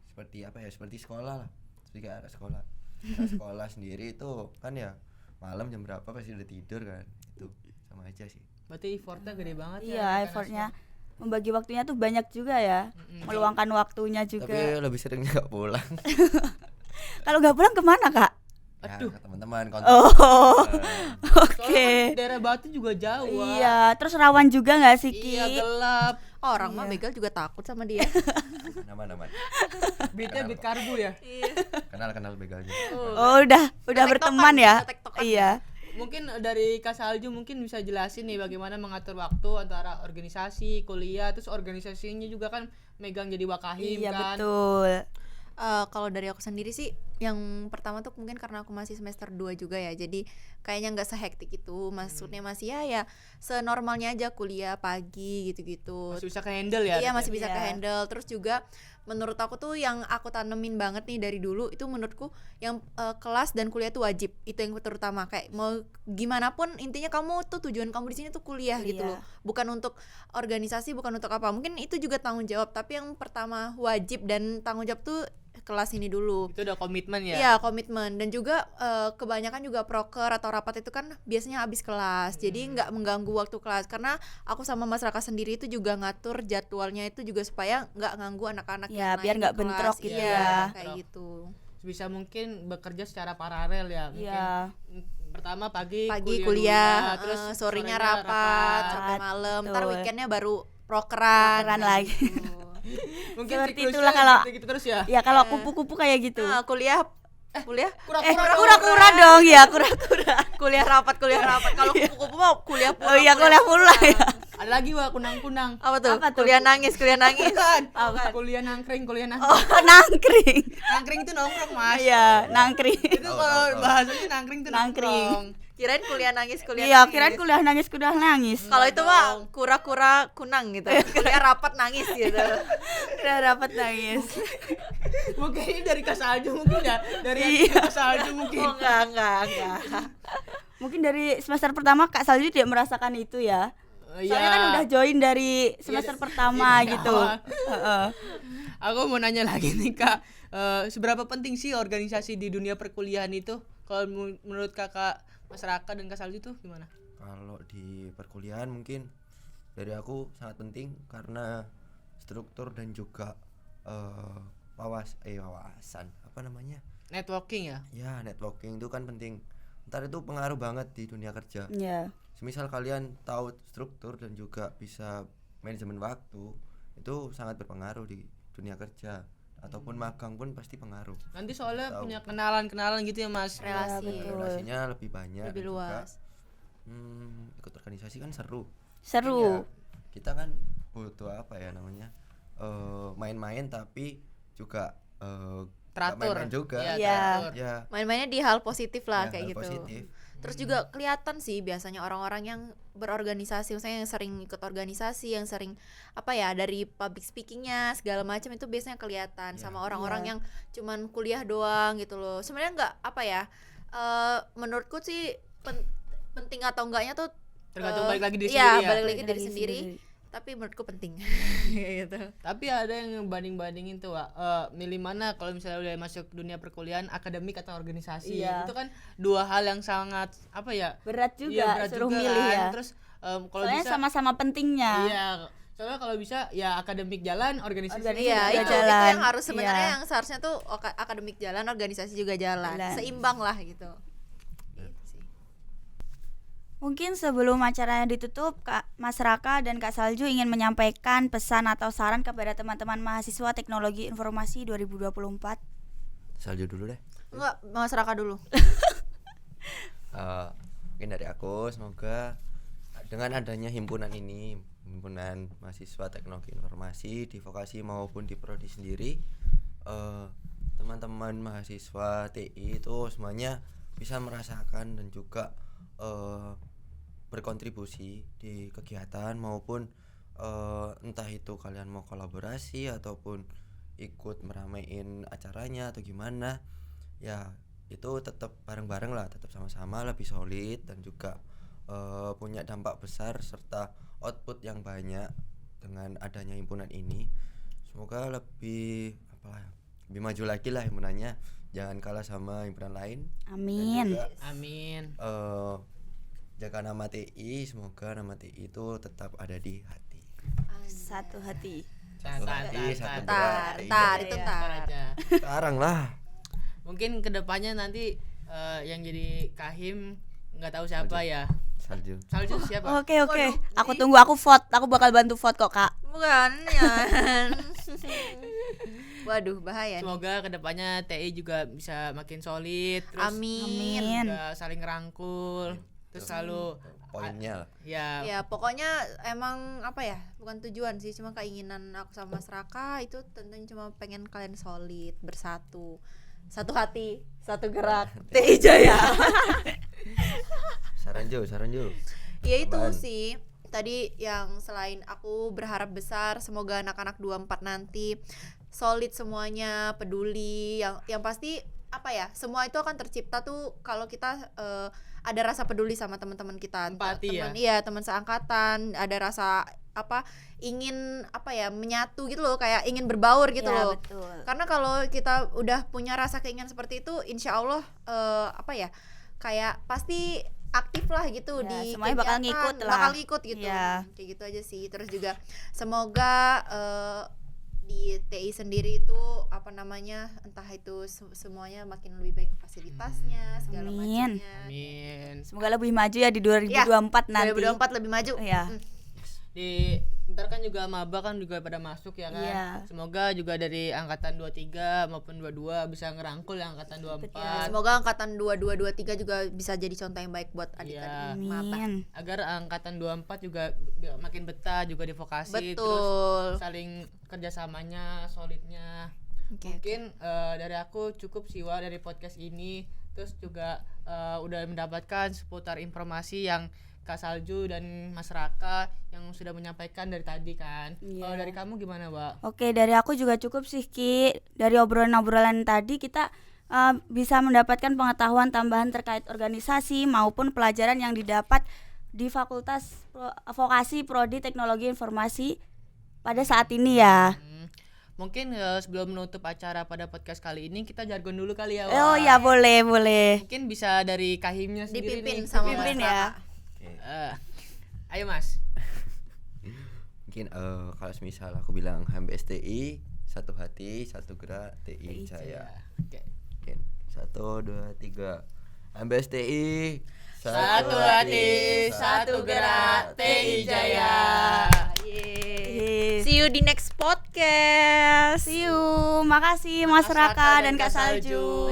seperti apa ya, seperti sekolah lah, seperti kayak anak sekolah. Anak sekolah sendiri itu kan ya malam jam berapa pasti udah tidur kan, itu sama aja sih. Berarti effortnya gede banget ya. Iya, anak effortnya SMA. membagi waktunya tuh banyak juga ya. Mm-mm. Meluangkan waktunya juga. Tapi lebih seringnya nggak pulang. Kalau nggak pulang kemana, Kak? Ya, Aduh. ke teman-teman kontak. Oh, Soalnya oke. kan daerah Batu juga jauh. Wak. Iya, terus rawan juga nggak sih, Ki? Iya, gelap. Orang mah Iya. begal juga takut sama dia. Nama-nama. Beatnya beat karbu ya. Kenal begalnya. Oh, udah Tektokan, berteman ya? tektokan. Iya. Mungkin dari Kak Salju mungkin bisa jelasin nih bagaimana mengatur waktu antara organisasi, kuliah, terus organisasinya juga kan megang jadi wakahim Iya, kan. betul. Kalau dari aku sendiri sih, yang pertama tuh mungkin karena aku masih semester 2 juga ya, jadi kayaknya nggak sehektik itu, maksudnya masih ya senormalnya aja kuliah pagi gitu-gitu. Masih bisa ke-handle ya. Iya, masih bisa Iya. ke-handle. Terus juga menurut aku tuh yang aku tanemin banget nih dari dulu itu menurutku yang kelas dan kuliah tuh wajib. Itu yang terutama, kayak mau gimana pun intinya kamu tuh tujuan kamu di sini tuh kuliah gitu Iya. loh. Bukan untuk organisasi, bukan untuk apa. Mungkin itu juga tanggung jawab, tapi yang pertama wajib dan tanggung jawab tuh kelas ini dulu. Itu udah komitmen ya. Iya, komitmen. Dan juga kebanyakan juga proker atau rapat itu kan biasanya habis kelas, jadi nggak mengganggu waktu kelas. Karena aku sama Mas Raka sendiri itu juga ngatur jadwalnya itu juga supaya nggak ganggu anak-anak Ya, yang biar lain nggak di kelas. bentrok gitu Iya, ya. kayak Bentrok. gitu. Bisa mungkin bekerja secara paralel ya. Mungkin Iya. pertama pagi Kuliah, dulu, terus sorenya rapat sampai malam. Ntar Betul. weekendnya baru prokeran Prokeran kayak lagi. gitu. mungkin Seperti siklusnya itulah kalau- gitu terus ya. Ya, kalau kupu-kupu kayak gitu. Nah, kuliah Kura-kura dong ya, kura-kura. kuliah rapat. Kalau kupu-kupu mau kuliah pulang. Oh iya, kuliah pulang ya. Ada lagi Wak, kunang-kunang. Apa tuh? Apa tuh? Kuliah nangis. Bukan. Kuliah nangkring. Oh, nangkring. Nangkring itu nongkrong, Mas. Iya, nangkring. Itu kalau bahasanya nangkring itu Nangkring. nongkrong. Kirain kuliah nangis. Iya, kirain kuliah nangis. Kalau itu mah kura-kura kunang gitu. Kuliah rapat nangis gitu. Udah dapat nangis. Mungkin ini dari Kak Salju mungkin ya. Dari Iya. Kak Salju mungkin. Oh, enggak. Mungkin dari semester pertama Kak Salju tidak merasakan itu ya. Soalnya kan udah join dari semester pertama iya, gitu. awal. Heeh. Aku mau nanya lagi nih Kak, seberapa penting sih organisasi di dunia perkuliahan itu? Kalau menurut Kakak Mas Raka dan Kak Salju tuh gimana? Kalau di perkuliahan mungkin dari aku sangat penting karena struktur dan juga wawasan apa namanya, Networking ya? ya networking itu kan penting, ntar itu pengaruh banget di dunia kerja. Iya. Semisal kalian tahu struktur dan juga bisa manajemen waktu, itu sangat berpengaruh di dunia kerja ataupun magang pun pasti pengaruh. Nanti soalnya Tahu. punya kenalan gitu ya Mas. Relasi. betul. Relasinya lebih banyak Lebih dan juga, luas. ikut organisasi kan seru. Seru. Ya, kita kan butuh apa ya namanya, main-main tapi juga nggak Teratur. main-main juga. Iya, Iya. teratur. Ya, Main-mainnya di hal positif lah ya, kayak hal gitu. positif. Terus juga kelihatan sih biasanya orang-orang yang berorganisasi, misalnya yang sering ikut organisasi, yang sering apa ya dari public speakingnya segala macam itu biasanya kelihatan Iya. sama orang-orang Iya. yang cuman kuliah doang gitu loh. Sebenarnya nggak apa ya, menurutku sih penting atau enggaknya tuh Tergantung balik lagi diri iya, sendiri ya. balik lagi dari Dari sendiri. sendiri. Tapi menurutku penting gitu. Tapi ada yang banding-bandingin tuh, Wak. Milih mana kalau misalnya udah masuk dunia perkuliahan, akademik atau organisasi? Iya. Itu kan dua hal yang sangat apa ya? Berat juga Iya, berat suruh juga milih kan. ya. Terus kalau Soalnya bisa sama-sama pentingnya. iya. Soalnya kalau bisa ya akademik jalan, organisasi Organisasi juga Iya, juga itu jalan. yang harus sebenarnya Iya. yang seharusnya tuh akademik jalan, organisasi juga jalan. Jalan. Seimbang lah gitu. Gitu sih. Mungkin sebelum acaranya ditutup, Kak Mas Raka dan Kak Salju ingin menyampaikan pesan atau saran kepada teman-teman mahasiswa Teknologi Informasi 2024. Salju dulu deh. Enggak, Mas Raka dulu. Mungkin dari aku, semoga dengan adanya himpunan ini, himpunan mahasiswa teknologi informasi di vokasi maupun di prodi sendiri, teman-teman mahasiswa TI itu semuanya bisa merasakan dan juga berkontribusi di kegiatan maupun entah itu kalian mau kolaborasi ataupun ikut meramein acaranya atau gimana, ya itu tetap bareng-bareng lah, tetap sama-sama lebih solid dan juga punya dampak besar serta output yang banyak dengan adanya himpunan ini. Semoga lebih lebih maju lagi lah himpunannya, jangan kalah sama himpunan lain. Amin. Dan juga, Amin. jaga nama TI, semoga nama TI itu tetap ada di hati. Satu hati. Satu hati, satu Ntar, gerak, ntar, TI. itu Ntar ntar. aja. Sekarang lah. Mungkin kedepannya nanti yang jadi kahim nggak tahu siapa ya. Salju. Salju siapa? Oke. Waduh, Aku tunggu, aku vote. Aku bakal bantu vote kok, Kak. Bukan ya. Waduh, bahaya nih. Semoga kedepannya TI juga bisa makin solid, terus Amin. Amin. juga saling rangkul, terus selalu Poinnya lah. ya Ya pokoknya emang apa ya, bukan tujuan sih, cuma keinginan aku sama Mas Raka itu tentunya cuma pengen kalian solid, bersatu, satu hati, satu gerak. TI Jaya. Saranjo. Ya itu Apaan? sih tadi yang selain aku berharap besar semoga anak-anak 24 nanti solid semuanya, peduli, yang pasti apa ya, semua itu akan tercipta tuh kalau kita ada rasa peduli sama teman-teman kita, Empati ya? teman iya teman seangkatan, ada rasa apa ingin apa ya menyatu gitu loh, kayak ingin berbaur gitu Ya, loh. betul. Karena kalau kita udah punya rasa keinginan seperti itu, insya Allah apa ya, kayak pasti aktif lah gitu Ya, di semuanya bakal kegiatan, ngikut lah. bakal ngikut gitu. Ya. Kayak gitu aja sih. Terus juga semoga di TI sendiri itu apa namanya, entah itu semuanya makin lebih baik fasilitasnya segala Amin. macamnya. amin. Semoga lebih maju ya di 2024 nanti. 2024 lebih maju. Iya. Di ntar kan juga maba kan juga pada masuk ya kan. Iya. Semoga juga dari angkatan 23 maupun 22 bisa ngerangkul yang angkatan 24. Semoga angkatan 22 23 juga bisa jadi contoh yang baik buat Iya. adik-adik maba. Amin. Agar angkatan 24 juga makin betah juga di vokasi, terus Betul. saling kerjasamanya solidnya. Oke. Mungkin dari aku cukup sih Wak, dari podcast ini. Terus juga udah mendapatkan seputar informasi yang Kak Salju dan Mas Raka yang sudah menyampaikan dari tadi kan. Iya. Kalau dari kamu gimana, Wak? Oke, dari aku juga cukup sih, Ki. Dari obrolan-obrolan tadi kita bisa mendapatkan pengetahuan tambahan terkait organisasi maupun pelajaran yang didapat di Fakultas Vokasi Prodi Teknologi Informasi pada saat ini ya. Mungkin sebelum menutup acara pada podcast kali ini kita jargon dulu kali ya, Wak. Oh ya, boleh. Mungkin bisa dari kahimnya sendiri Dipimpin nih. sama Pimpin Mas ya. Raka. Ayo Mas. Mungkin kalau semisal aku bilang HMPSTI, satu hati, satu gerak, TI Jaya. Oke. Mungkin 1, 2, 3. HMPSTI, Satu hati, satu gerak, TI Jaya. Yeay. See you di next podcast. See you. Makasih Mas Raka dan Kak Salju.